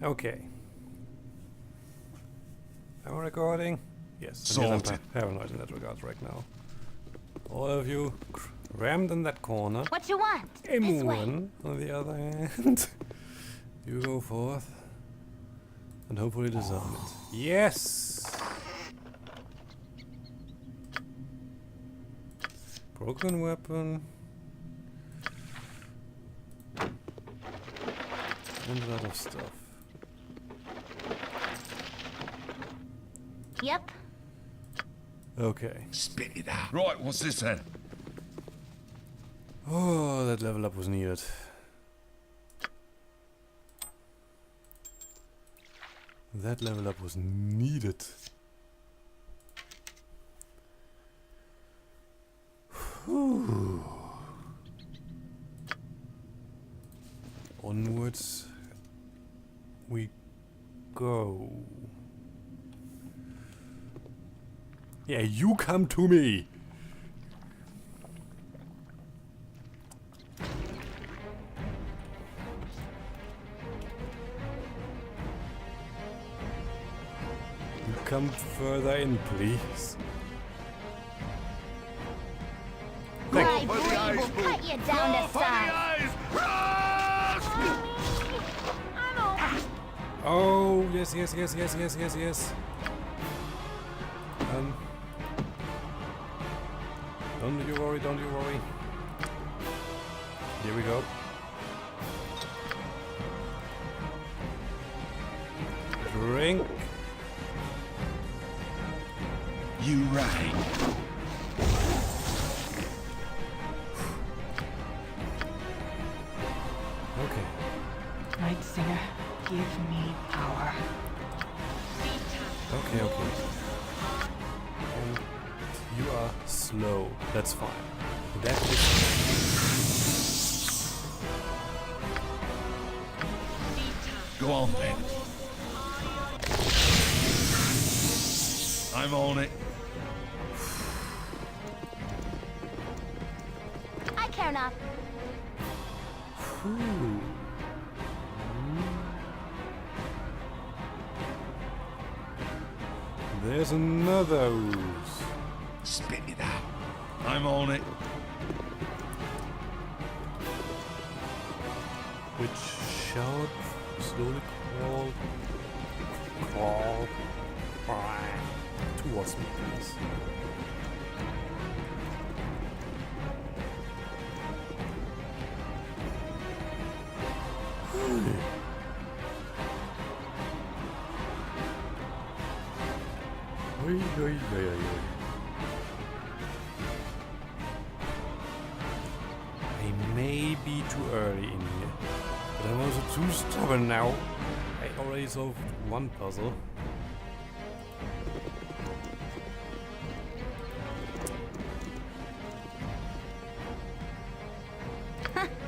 Okay. Am I recording? Yes. Sorted. I'm paranoid in that regard right now. All of you crammed in that corner. What you want? This way. Emun, on the other hand, you go forth and hopefully disarm it. Yes! Broken weapon. And a lot of stuff. Yep. Okay. Spit it out. Right, what's this then? Oh, that level up was needed. That level up was needed. Whew. Onwards we go. Yeah, you come to me. You come further in, please. My blade will cut you down to size. Oh, yes. Don't you worry. Here we go. Drink. You rang. Okay. Night Singer, give me power. Okay. And you are slow. That's fine. That is. Go on then. I'm on it. I care not. Ooh. There's another ooze. Spit it out. I'm on it. Which shall slowly crawl towards me, please. Oi. I may be too early in here, but I'm also too stubborn now. I already solved one puzzle.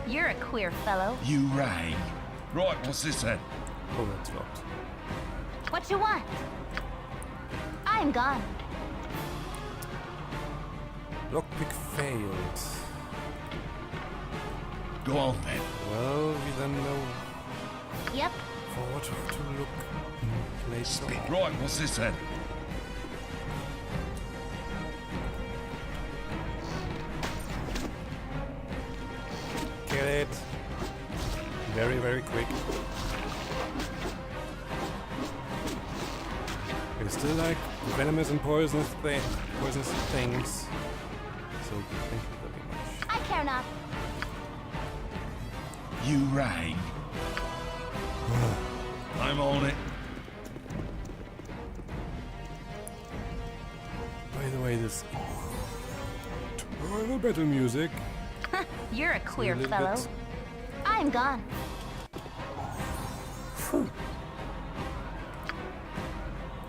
You're a queer fellow. You rang. Right, what's this then? Oh, that's locked. What you want? I am gone. Lockpick failed. Go on then. Well, we then know Yep. for what to look later Spit. on. Right, what's this then? Get it. Very quick. It's still like venomous and poisonous things. So thank you very much. I care not. You rang. I'm on it. By the way, this terrible battle music. You're a queer little fellow. bit- I am gone.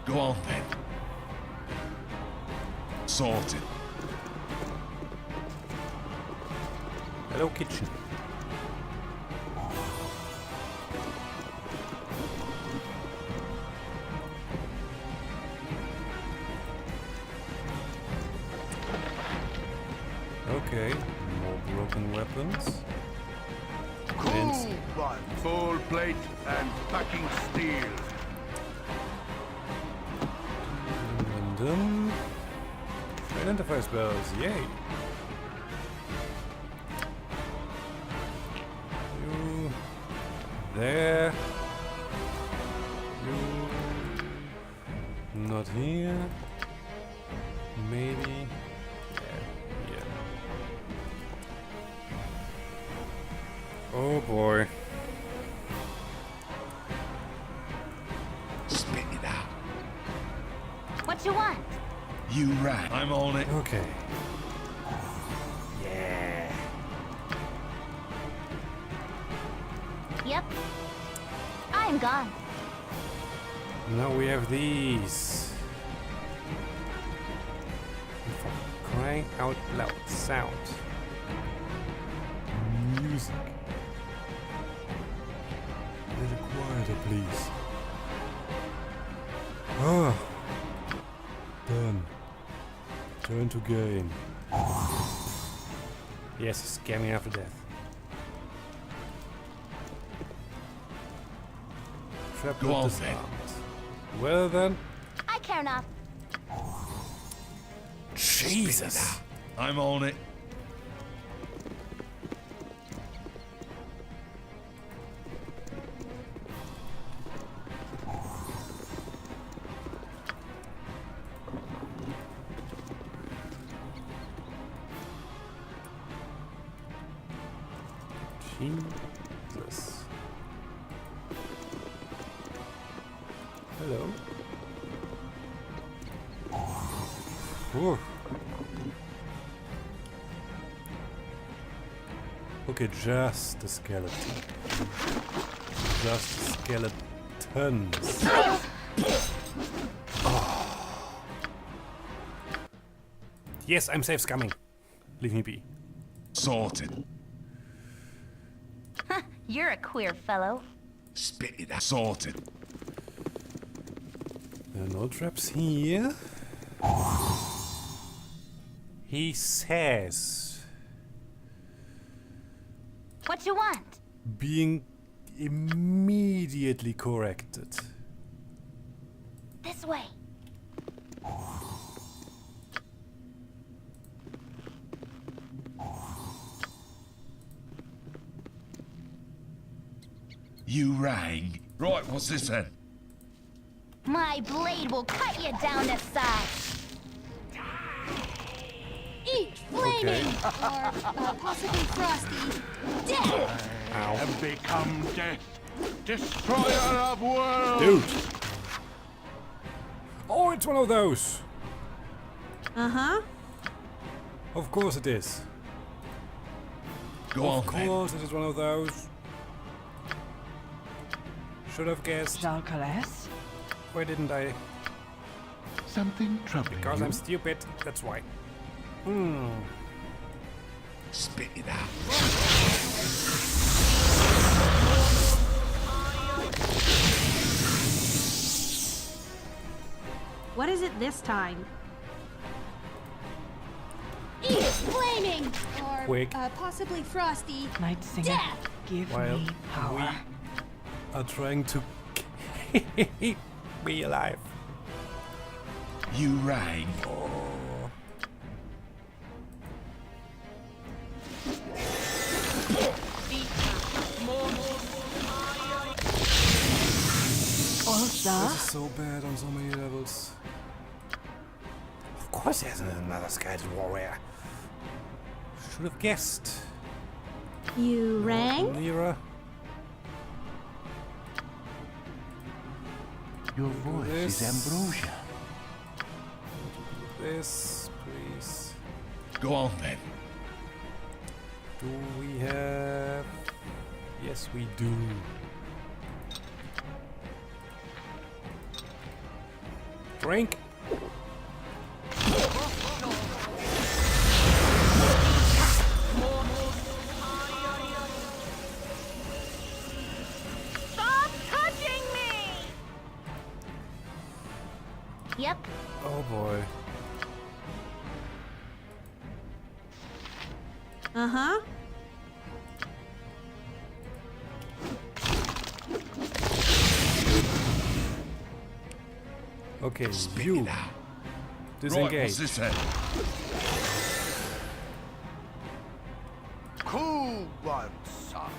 Go on then. Sorted. Hello, kitchen. Okay, more broken weapons. Cool, man. full plate and packing steel. Dum. Identify spells, yay! You there. You not here. Maybe. Yeah. Oh boy. Spit it out. What you want? You rang. I'm on it. Okay. Yeah. Yep. I'm gone. Now we have these. And for crying out loud, sound. Music. A little quieter, please. Ah. Done. Turn to game. Yes, scare me after death. Trap Go on, disarmed. Well then. I care not. Jesus. I'm on it. Jesus. Hello. Whew. Okay, just the skeleton. Just skeletons. Oh. Yes, I'm safe scumming. Leave me be. Sorted. You're a queer fellow. Spit it out. Sorted. There are no traps here. He says What you want? being immediately corrected. This way. You rang. Right, what's this then? My blade will cut you down to size. Eat flaming, or possibly frosty. Death. Ow. And become death, destroyer of worlds. Dude! Oh, it's one of those! Uh-huh. Of course it is. Go on Of then. course it is one of those. Should have guessed. Jalcales? Why didn't I? Something troubling Because you? I'm stupid, that's why. Spit it out. What is it this time? Eat flaming, or Quick. possibly frosty. Night Singer, Death. give While me power. we are trying to keep me alive. You rang. Ulsa? This is so bad on so many levels. Of course there's another skeleton warrior. Should have guessed. You rang? Nearer. Your voice This- is ambrosia. This, please. Go on then. Do we have... Yes, we do. Drink. Stop touching me! Yep. Oh boy. Uh-huh. Okay, Spit you it out. Right, disengage. what's this then? Cool one, son.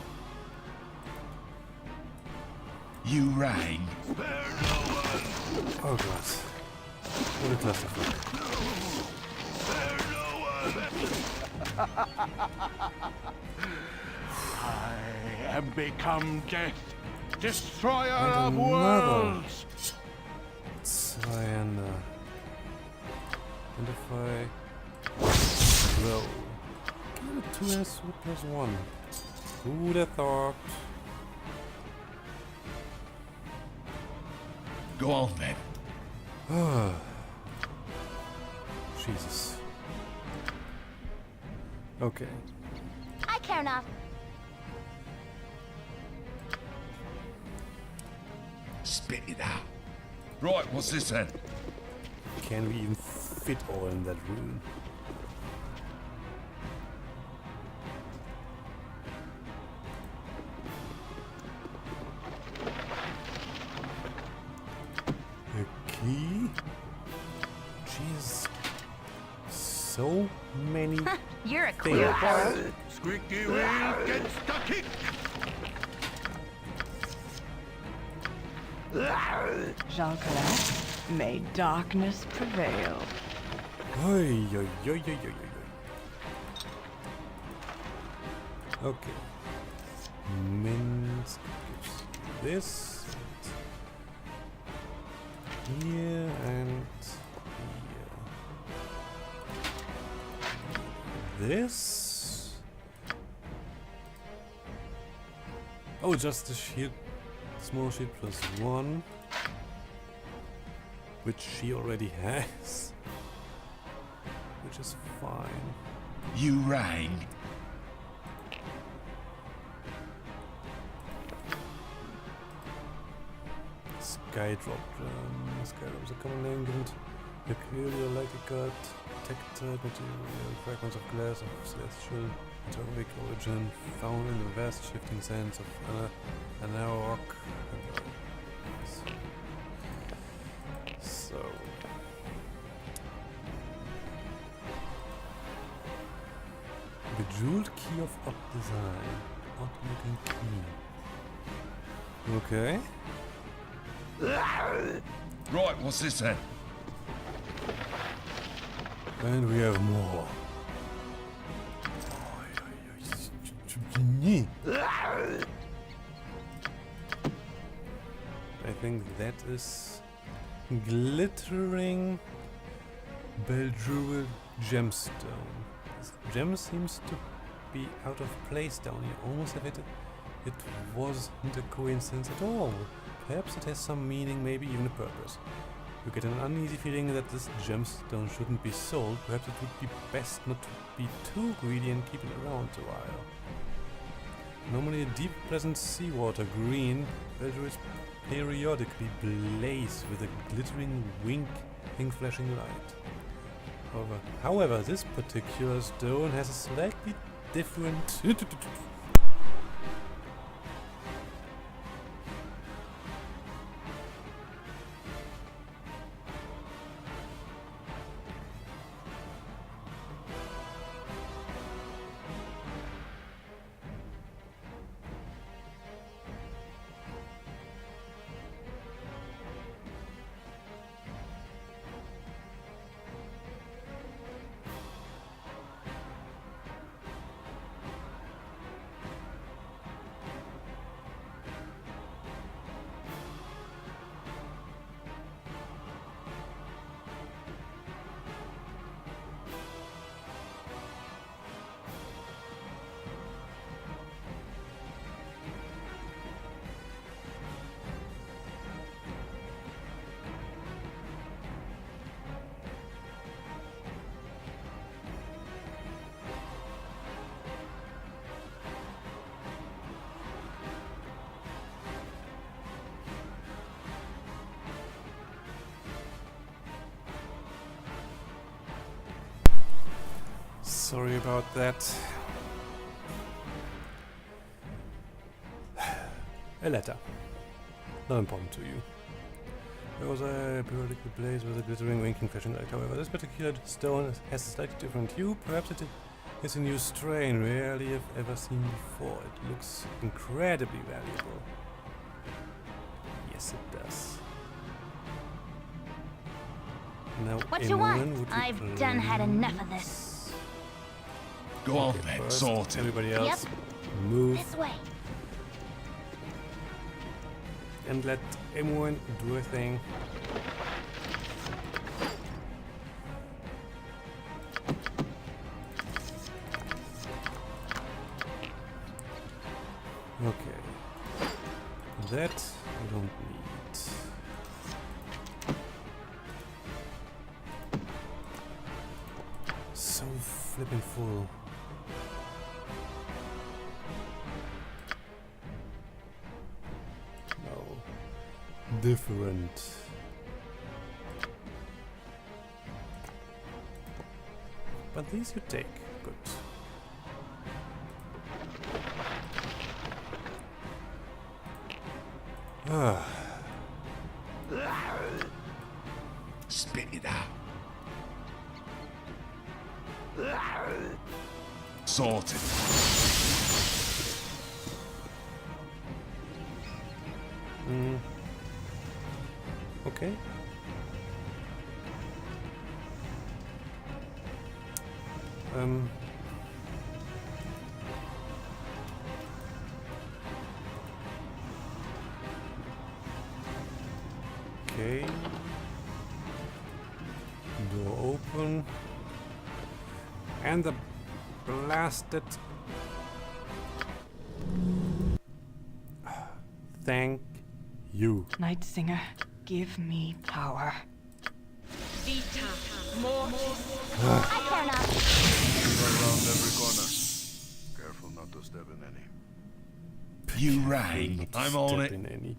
You rang. Spare no one. Oh god. What a clusterfuck. Spare no one. I am become death, destroyer And of another. worlds. Try and identify. Roll. Give it 2 and a sword plus 1. Who'd have thought? Go on then. Jesus. Okay. I care not. Spit it out. Right, what's this then? Can we even fit all in that room? A key? Jeez. So many You're a things. queer boy. Squeaky wheel gets the kick. Jean-Claude, may darkness prevail. Oi, oi, oi, oi, oi, oi. Okay. Minsk gives this. Here and here. This. Oh, just the shield. Small shield plus 1. Which she already has. Which is fine. You rang. Skydrop. Skydrop is a common name given to peculiar lighted guard, tectile material, fragments of glass of celestial meteoric origin, found in the vast shifting sands of an rock. So. Bejeweled key of odd design. Odd looking key. Okay. Right, what's this then? And we have more. I think that is glittering Baldur gemstone. This gem seems to be out of place down here. Almost as if it wasn't a coincidence at all. Perhaps it has some meaning, maybe even a purpose. You get an uneasy feeling that this gemstone shouldn't be sold. Perhaps it would be best not to be too greedy and keep it around a while. Normally a deep, pleasant seawater green, Baldur is periodically blaze with a glittering wink flashing light. However, this particular stone has a slightly different Sorry about that. A letter. Not important to you. There was a periodical place with a glittering winking flashing light. However, this particular stone has a slightly different hue. Perhaps it is a new strain, rarely I've ever seen before. It looks incredibly valuable. Yes, it does. Now, What you want? I've done had enough of this. Go on Okay, then, first, sorted. everybody else, Yep. move This way. and let everyone do a thing. Okay. That I don't need. So flippin' full. No. Different. But these you take. Good. Ah. Spit it out. Sorted. Okay. Okay. Door open. And the blasted... Thank you. Night Singer, give me power. I care not. Around every corner. Careful not to step in any. You rang. I'm on it. In any.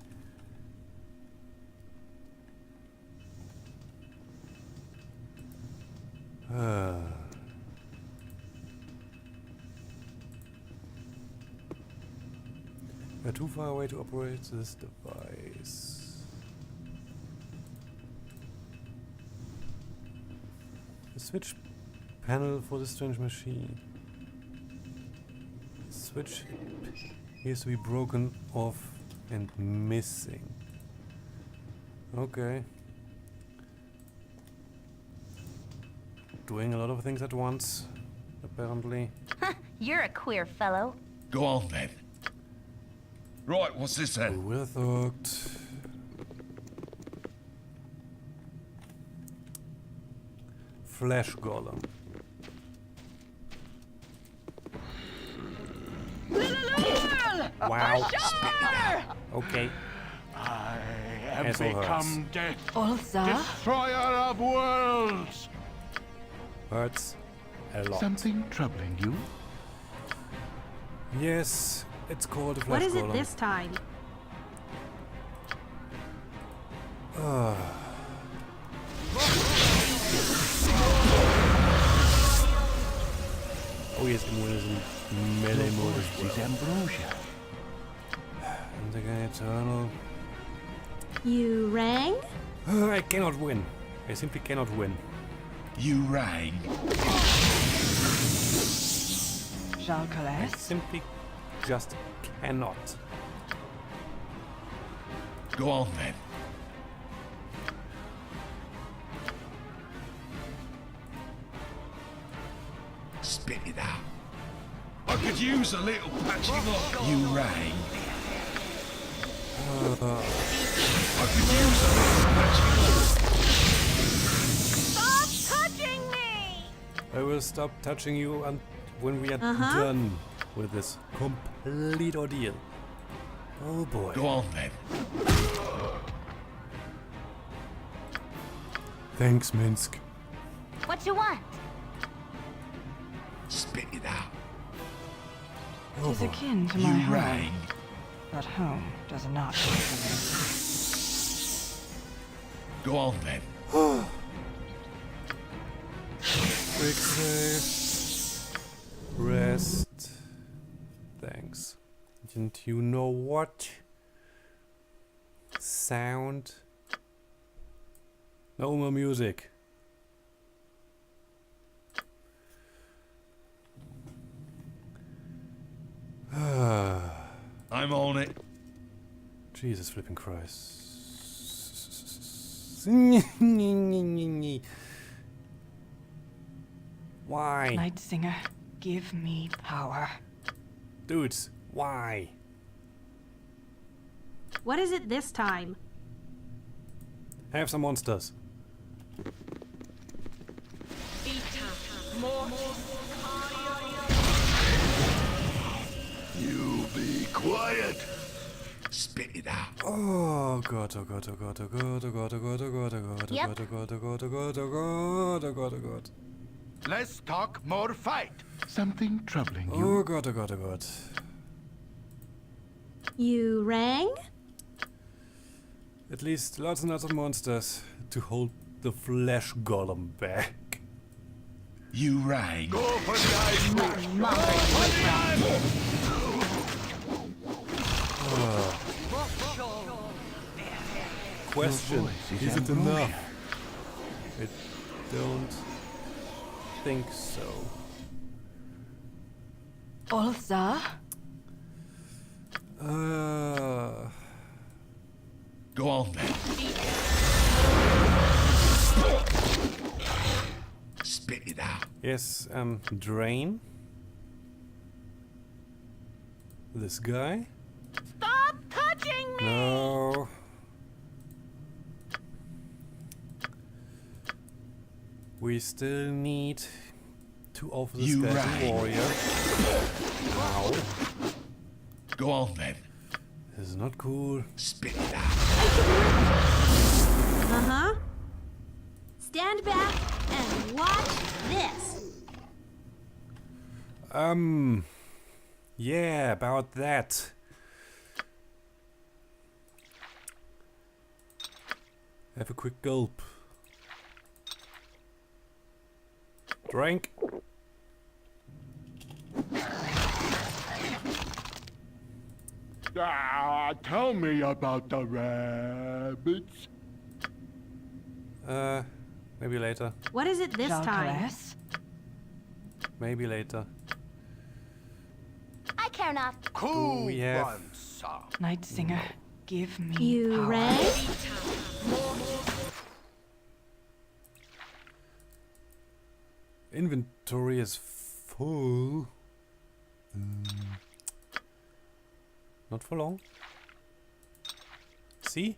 We're too far away to operate this device. The switch panel for the strange machine. The switch appears to be broken off and missing. Okay. Doing a lot of things at once, apparently. You're a queer fellow. Go on then. Right, what's this Who then? would have thought? Flesh golem. Wow. Okay. I have Asshole become death, Ulza? destroyer of worlds. Hurts a lot. Something troubling you? Yes, it's called a flesh What is golem. it this time? Oh yes, Immun is in melee mode as This is well. ambrosia. And again, eternal. You rang? I cannot win. I simply cannot win. You rang. I Jalcales? simply just cannot. Go on then. Spit it out. I could use a little patching up. You rang. I could use a little patching up. Stop touching me! I will stop touching you when we are done with this complete ordeal. Oh boy. Go on then. Thanks, Minsk. What you want? Spit it out. Oh Tis boy. akin to You my home, rang. but home does not work for Go on then. Quick save. Rest. Thanks. And you know what? Sound No more music. I'm on it. Jesus flipping Christ. Why? Night Singer, give me power. Dudes, why? What is it this time? Have some monsters. You be quiet. Spit it out. Oh god, oh god, oh god, oh god, oh god, oh god, oh god, oh god, oh Yep. god, oh god, oh god, oh god, oh god, oh god, oh god. Let's talk more fight. Something troubling you? Oh god, oh god, oh god. You rang? At least lots and lots of monsters to hold the flesh golem back. You rang. Go for the ice push. Question, voice is is it unruly. enough? I don't think so. Ulsa? Go on then. Spit it out. Yes, drain. This guy? Stop touching me! No. We still need to offer this You guy right. to warrior. Ow. Go on then. This is not cool. Spit it out. Uh-huh. Stand back and watch this. Yeah, about that. Have a quick gulp. Drink. Tell me about the rabbits. Maybe later. What is it this time? Jalcaress? Maybe later. I care not. Cool we have- one, son. Night Singer, give me You power. rang? Inventory is full. Not for long. See?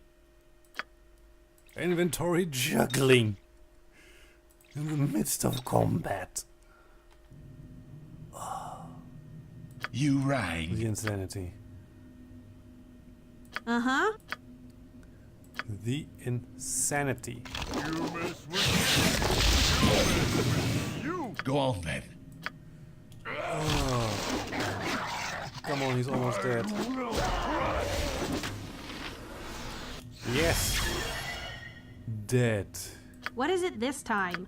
Inventory juggling in the midst of combat. You rang. The insanity. Uh-huh. The insanity. You mess with you. Go on then. Come on, he's almost dead. Yes! Dead. What is it this time?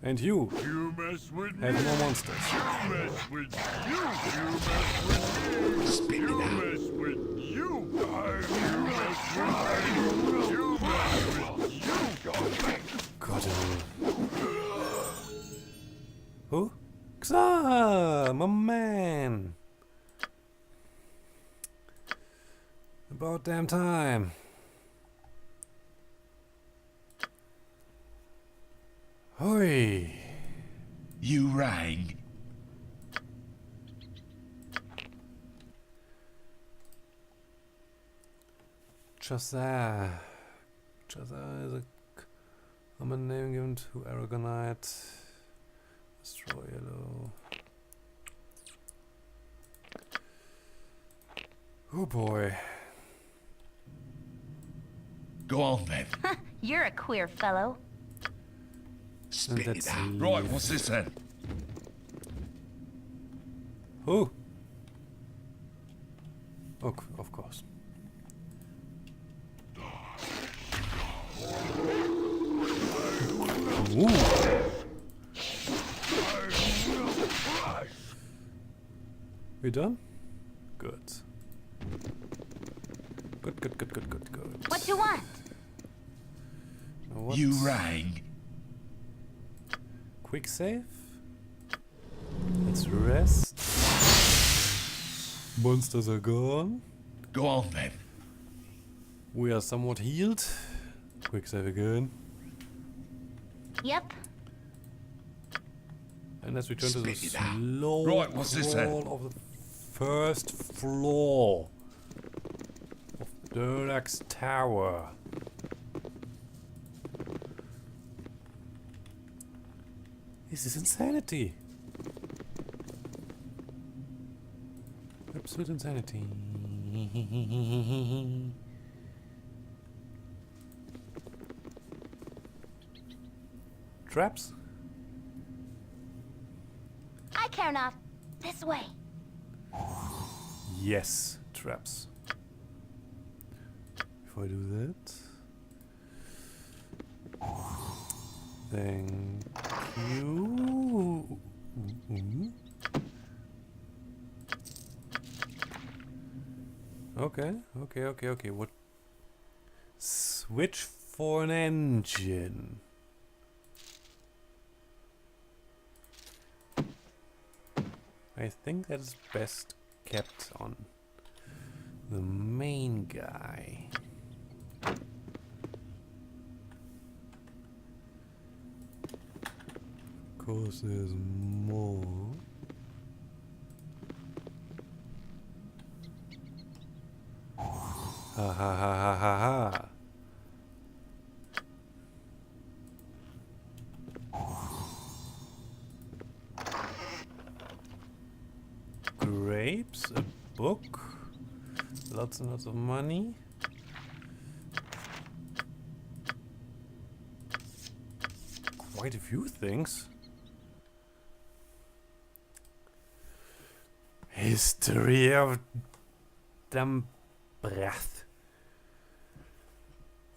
And you You mess with me. have more monsters. You mess with you. You mess with me. Spit You it out. mess with you. You mess with me. You mess with you. Got him. Who? Xa, my man. About damn time. Hoi. You rang. Chazar. Chazar is a common name given to Aragonite. Destroy yellow. Oh boy. Go on then. You're a queer fellow. Spit Let's it out. see. Right, what's this then? Who? Oh, of course. Ooh. We done? Good. Good, good, good, good, good, good. What you want? What? You rang. Quick save. Let's rest. Monsters are gone. Go on then. We are somewhat healed. Quick save again. Yep. And let's return to the Spit it out. slow Right, what's this then? crawl of the first floor of Durlax's tower. This is insanity. Absolute insanity. Traps? I care not. This way. Yes, traps. If I do that. Thank you. Okay, okay. What? Switch for an engine. I think that is best kept on the main guy. Of course, there's more. Ha ha ha ha ha ha. Grapes, a book, lots and lots of money. Quite a few things. History of Dambrath.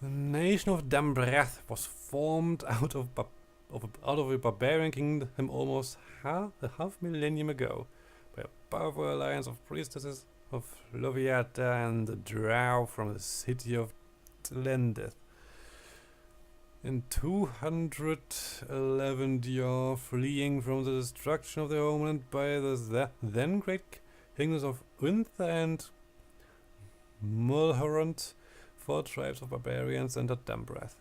The nation of Dambrath was formed out of a barbarian kingdom almost half millennium ago, by a powerful alliance of priestesses of Loviata and the drow from the city of Tlendeth. In 211 DR, fleeing from the destruction of their homeland by the then great kingdoms of Untha and Mulhorand, 4 tribes of barbarians entered Dambrath.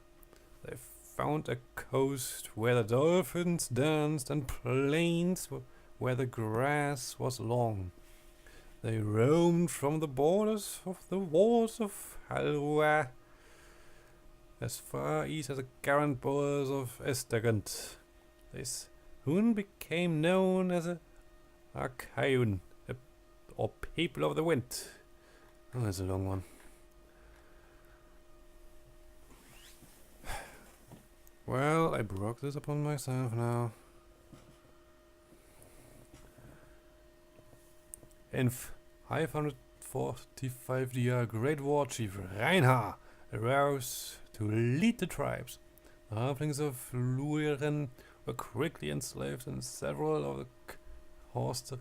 They found a coast where the dolphins danced and plains where the grass was long. They roamed from the borders of the walls of Halwa as far east as the current borders of Estergant. They soon became known as the Archaean, or People of the Wind. Oh, that's a long one. Well, I broke this upon myself now. In 545 DR, Great War Chief Reinhard arose to lead the tribes. The halflings of Luiren were quickly enslaved, and several of the coastal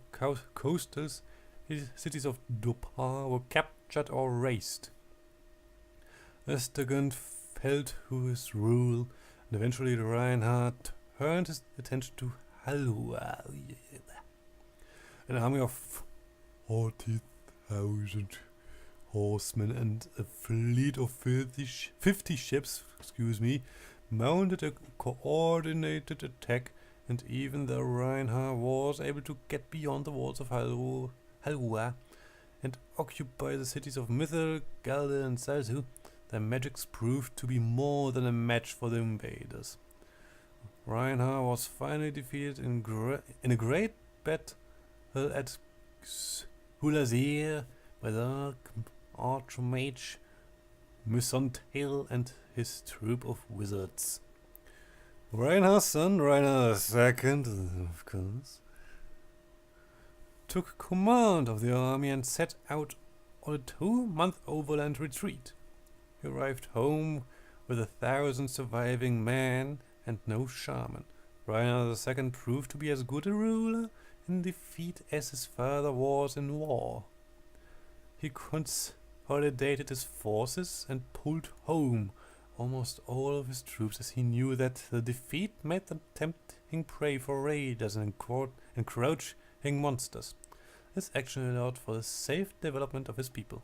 cities of Dopar were captured or razed. Estergund fell to his rule, and eventually Reinhard turned his attention to Halua. An army of 40,000 horsemen and a fleet of 50 ships, mounted a coordinated attack, and even though Reinhard was able to get beyond the walls of Halua and occupy the cities of Mithil, Galde and Salzu, their magics proved to be more than a match for the invaders. Reinhard was finally defeated in a great battle at Hulazir by the Archmage Mysontail and his troop of wizards. Reinhard's son, Reinhard II, of course, took command of the army and set out on a 2-month overland retreat. He arrived home with 1,000 surviving men and no shaman. Reinhard II proved to be as good a ruler in defeat as his father was in war. He consolidated his forces and pulled home almost all of his troops, as he knew that the defeat made them tempting prey for raiders and encroaching monsters. This action allowed for the safe development of his people.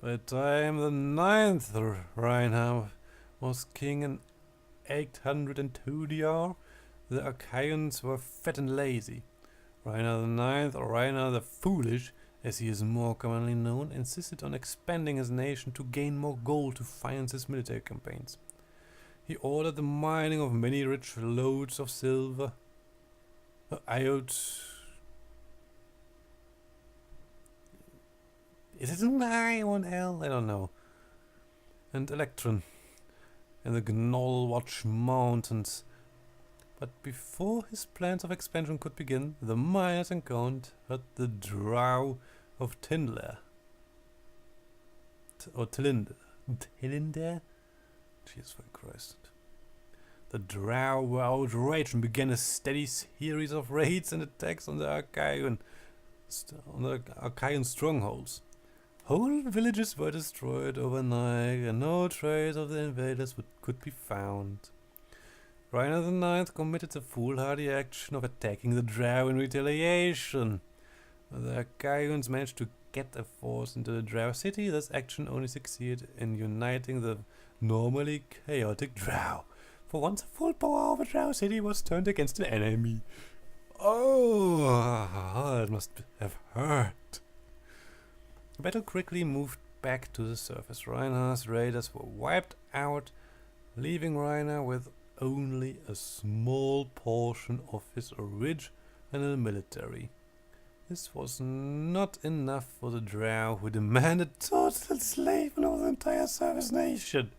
By the time the 9th Reinhard was king in 802 DR, the Achaeans were fat and lazy. Reinhard the 9th, or Reinhard the Foolish, as he is more commonly known, insisted on expanding his nation to gain more gold to finance his military campaigns. He ordered the mining of many rich lodes of silver, is it an I or an L? I don't know. And electron in the Gnollwatch Mountains. But before his plans of expansion could begin, the miners encountered the Drow of Tindler. Or Tilinder. Tilinder? Jesus fucking Christ. The Drow were outraged and began a steady series of raids and attacks on the Achaean strongholds. Whole villages were destroyed overnight, and no trace of the invaders could be found. Reinhard IX committed the foolhardy action of attacking the Drow in retaliation. The Achaeans managed to get a force into the Drow city. This action only succeeded in uniting the normally chaotic Drow. For once, the full power of a Drow city was turned against an enemy. Oh, it must have hurt. The battle quickly moved back to the surface. Reinhard's raiders were wiped out, leaving Reinhard with only a small portion of his original military. This was not enough for the Drow, who demanded total enslavement of the entire service nation.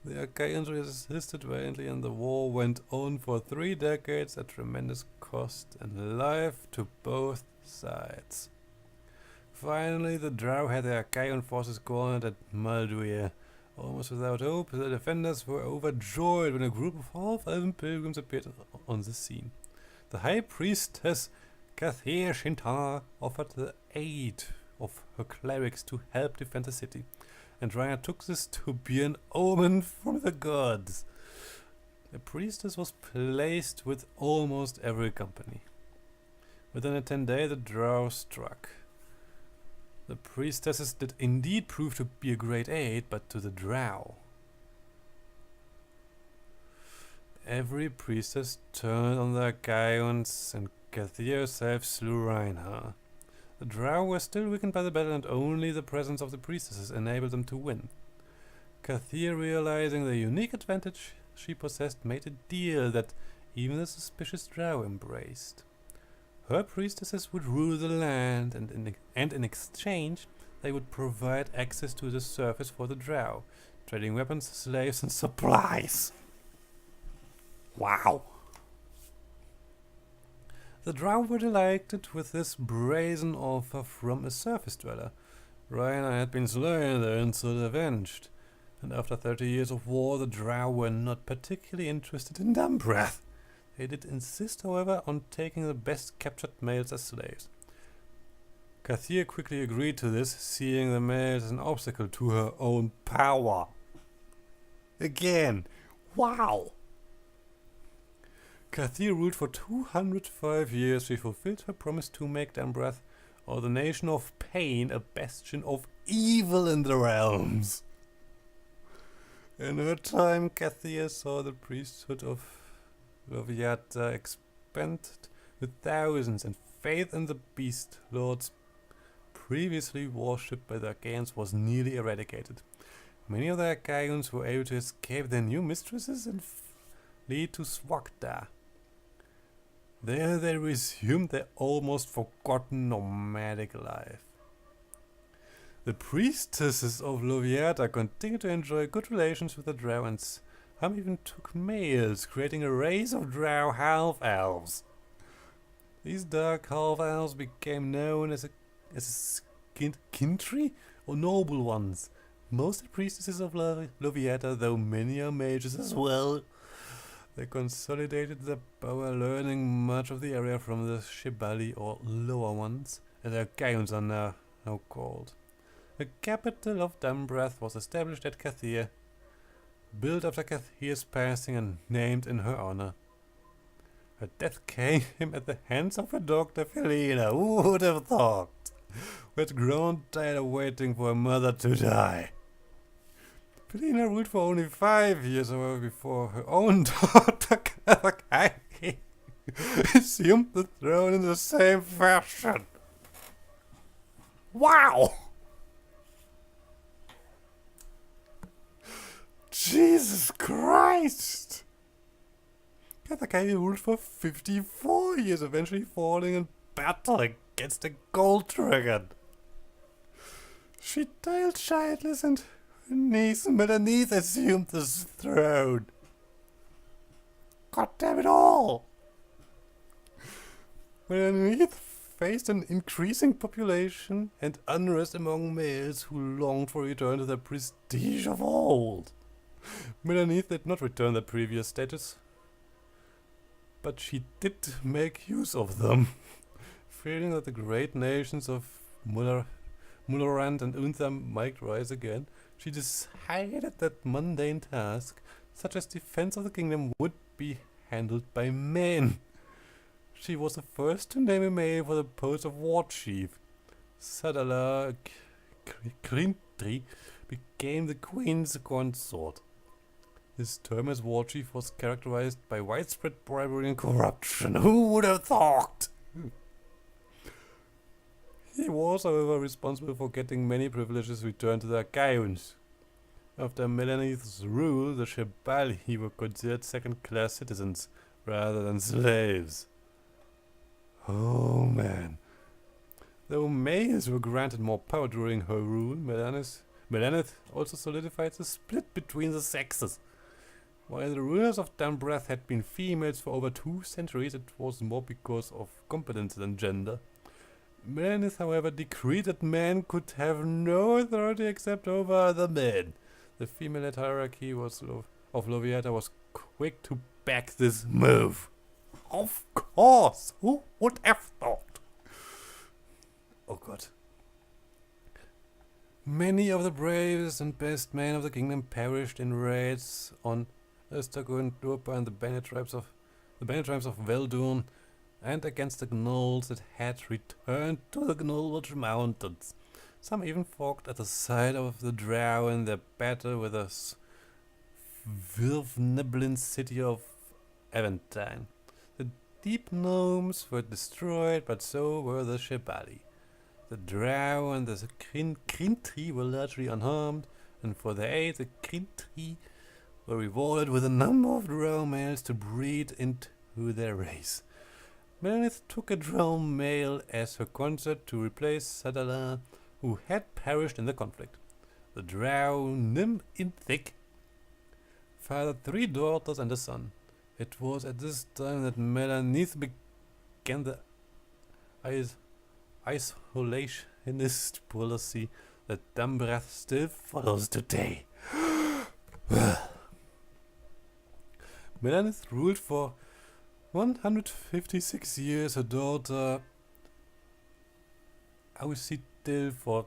The Achaeans resisted valiantly, and the war went on for 3 decades at tremendous cost and life to both sides. Finally, the Drow had their Achaean forces cornered at Baldur. Almost without hope, the defenders were overjoyed when a group of half-elven pilgrims appeared on the scene. The High Priestess Kathir Shintar offered the aid of her clerics to help defend the city, and Reinhard took this to be an omen from the gods. The priestess was placed with almost every company. Within a 10-day, the Drow struck. The priestesses did indeed prove to be a great aid, but to the Drow. Every priestess turned on the Achaeans, and Kathir herself slew Reinhard. The Drow were still weakened by the battle, and only the presence of the priestesses enabled them to win. Kathir, realizing the unique advantage she possessed, made a deal that even the suspicious Drow embraced. Her priestesses would rule the land, and in exchange they would provide access to the surface for the Drow, trading weapons, slaves, and supplies. Wow! The Drow were delighted with this brazen offer from a surface dweller. Reinhard had been slain, their insult avenged, and after 30 years of war, the Drow were not particularly interested in dumb breath. They did insist, however, on taking the best captured males as slaves. Kathir quickly agreed to this, seeing the males as an obstacle to her own power. Again, wow! Kathir ruled for 205 years. She fulfilled her promise to make Dambrath, or the nation of pain, a bastion of evil in the realms. In her time, Kathir saw the priesthood of Loviata expanded with thousands, and faith in the beast lords previously worshipped by the Achaeans was nearly eradicated. Many of the Achaeans were able to escape their new mistresses and flee to Swagda. There they resumed their almost forgotten nomadic life. The priestesses of Loviata continued to enjoy good relations with the Drow, and some even took males, creating a race of Drow half-elves. These dark half-elves became known as a kintry, or noble ones. Most are priestesses of Loviata, though many are mages as well. They consolidated their power, learning much of the area from the Shibali, or lower ones, and the Achaeans are now now called. The capital of Dumbrath was established at Cathir, built after Cathir's passing and named in her honor. Her death came at the hands of her daughter Felina. Who would have thought? Who had grown tired of waiting for her mother to die. Felina ruled for only 5 years, however, before her own daughter Kathakairi assumed the throne in the same fashion. Wow! Jesus Christ! Kathakairi ruled for 54 years, eventually falling in battle against a gold dragon. She died childless and her niece Melanith assumed the throne. God damn it all! Melanith faced an increasing population and unrest among males who longed for a return to the prestige of old. Melanith did not return their previous status, but she did make use of them. Feeling that the great nations of Mullerand and Untha might rise again, she decided that mundane tasks, such as defense of the kingdom, would be handled by men. She was the first to name a male for the post of war chief. Sadala Krintri became the queen's consort. His term as war chief was characterized by widespread bribery and corruption. Who would have thought? He was, however, responsible for getting many privileges returned to their Gaiuns. After Melanith's rule, the Shebali were considered second-class citizens rather than slaves. Oh man. Though males were granted more power during her rule, Melanith also solidified the split between the sexes. While the rulers of Dumbrath had been females for over 2 centuries, it was more because of competence than gender. Melanith, however, decreed that men could have no authority except over other men. The female hierarchy of Loviata was quick to back this move. Of course! Who would have thought? Oh god. Many of the bravest and best men of the kingdom perished in raids on Östergun, Durpa and the Bene tribes of Veldurn, and against the gnolls that had returned to the Gnolwatch Mountains. Some even fought at the side of the drow in their battle with the Vilvneblin city of Aventine. The deep gnomes were destroyed, but so were the Shebali. The drow and the Krintri were largely unharmed, and for their aid the Krintri were rewarded with a number of drow males to breed into their race. Melanith took a drow male as her consort to replace Sadala, who had perished in the conflict. The drow Nim Inthic fathered 3 daughters and a son. It was at this time that Melanith began the isolationist policy that Dumbrath still follows today. Melanith ruled for 156 years, her daughter Ausidil for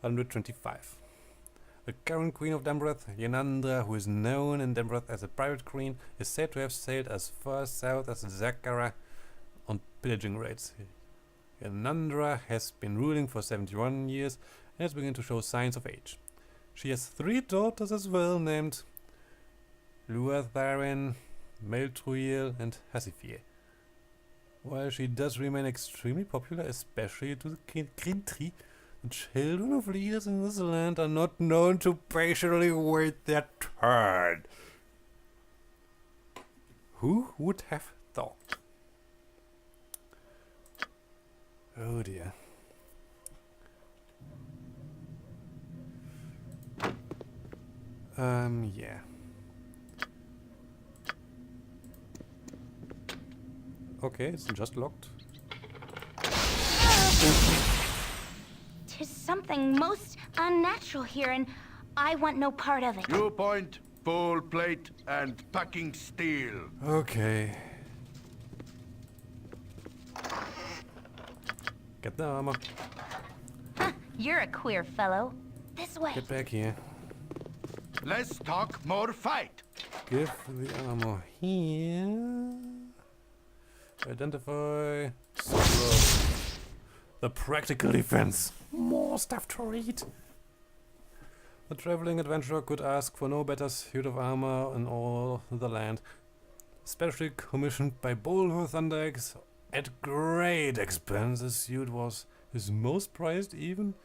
125. The current queen of Dumbrath, Yenandra, who is known in Dumbrath as a pirate queen, is said to have sailed as far south as Zakara on pillaging raids. Yenandra has been ruling for 71 years and has begun to show signs of age. She has 3 daughters as well, named Luatharin, Meltruil and Hasifir. While she does remain extremely popular, especially to the Krintri, the children of leaders in this land are not known to patiently wait their turn. Who would have thought? Oh dear. Yeah. Okay, it's just locked. Tis something most unnatural here, and I want no part of it. New point, full plate, and packing steel. Okay. Get the armor. You're a queer fellow. This way. Get back here. Let's talk more fight. Give the armor here. Identify. Sword. The practical defense. More stuff to read. The traveling adventurer could ask for no better suit of armor in all the land. Specially commissioned by Baldur Thunderaxe at great expense. The suit was his most prized, even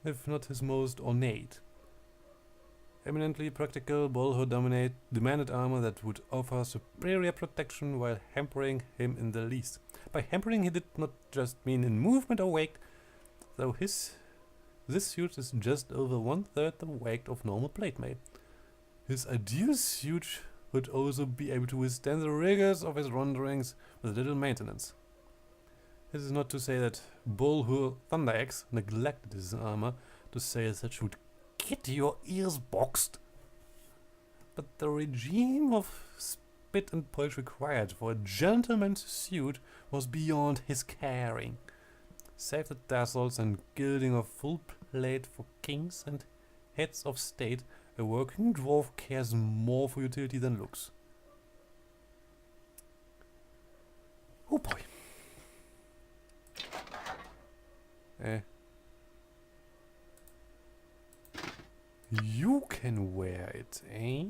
if not his most ornate. Eminently practical, Baldur demanded armor that would offer superior protection while hampering him in the least. By hampering he did not just mean in movement or weight, though this suit is just over 1/3 the weight of normal plate mail. His ideal suit would also be able to withstand the rigors of his wanderings with little maintenance. This is not to say that Baldur Thunderaxe neglected his armor to say that would get your ears boxed. But the regime of spit and polish required for a gentleman's suit was beyond his caring. Save the tassels and gilding of full plate for kings and heads of state, a working dwarf cares more for utility than looks. Oh boy. You can wear it, eh?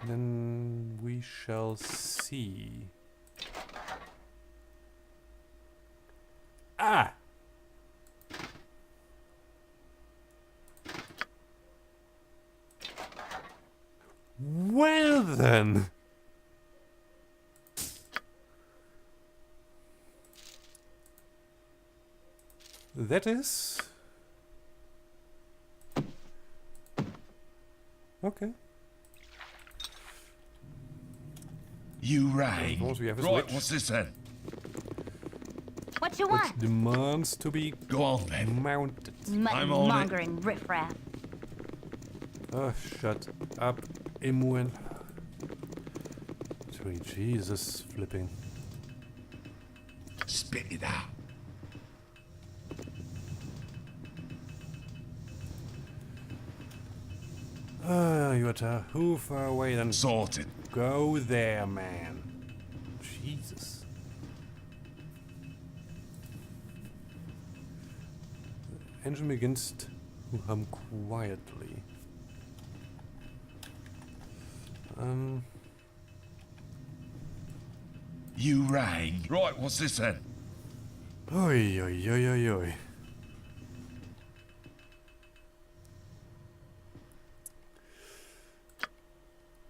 Then we shall see. Ah! Well then! That is... okay. You rang. Suppose we have a Right, switch. what's this then? What you Which want? demands to be Go on then. mounted. I'm on it. Mongering riffraff. Oh, shut up, Imwen. Sweet Jesus, flipping. Spit it out. You are too far away then. Sorted. Go there, man. Jesus. The engine begins to hum quietly. You rang. Right, what's this then? Oi, oi, oi, oi, oi.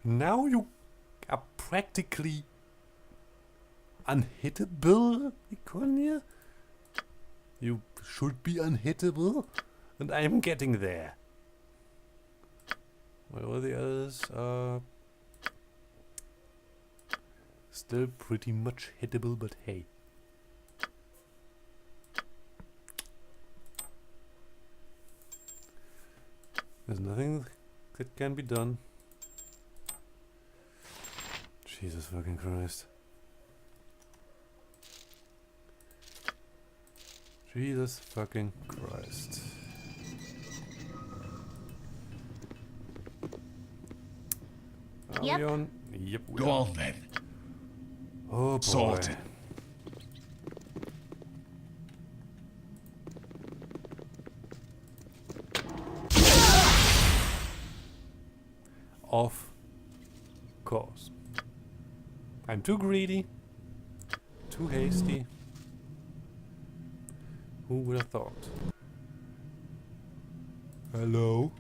Now you are practically unhittable, Iconia. You should be unhittable, and I am getting there. While all the others are still pretty much hittable, but hey. There's nothing that can be done. Jesus fucking Christ. Jesus fucking Christ. Are Yep. we on? Yep, we Go are. on then. Oh boy. Sorted. Of course. I'm too greedy. Too hasty. Who would have thought? Hello?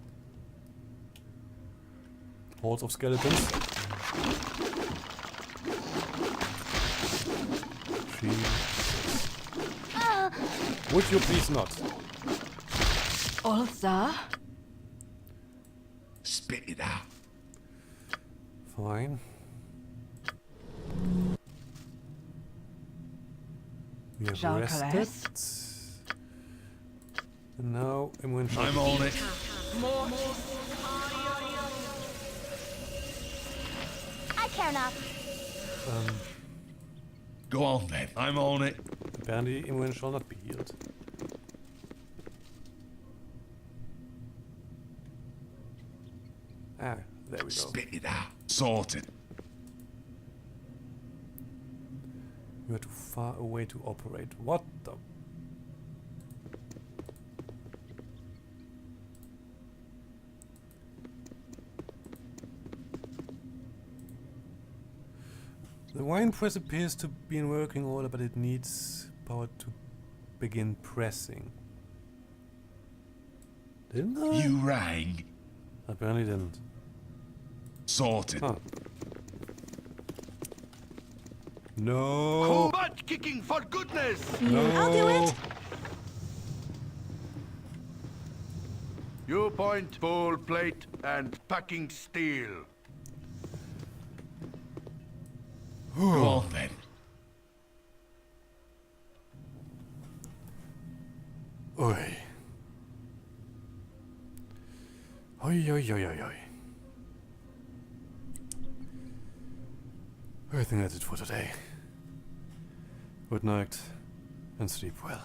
Hordes of skeletons. Jesus. Would you please not? Ulza? Spit it out. Fine. We have Jean rested. Calais. And now I'm going to... I'm on it. I care not. Go on then. I'm on it. Apparently, Imran shall not be healed. Ah, there we go. Spit it out. Sorted. You are too far away to operate. What the? The wine press appears to be in working order, but it needs power to begin pressing. Didn't I? You rang. Apparently didn't. Sorted. Huh. No. Butt kicking for goodness! No. I'll do it. You point, bowl plate, and packing steel. Go on then. Oi. Oi, oi, oi, oi, oi. I think that's it for today. Good night, and sleep well.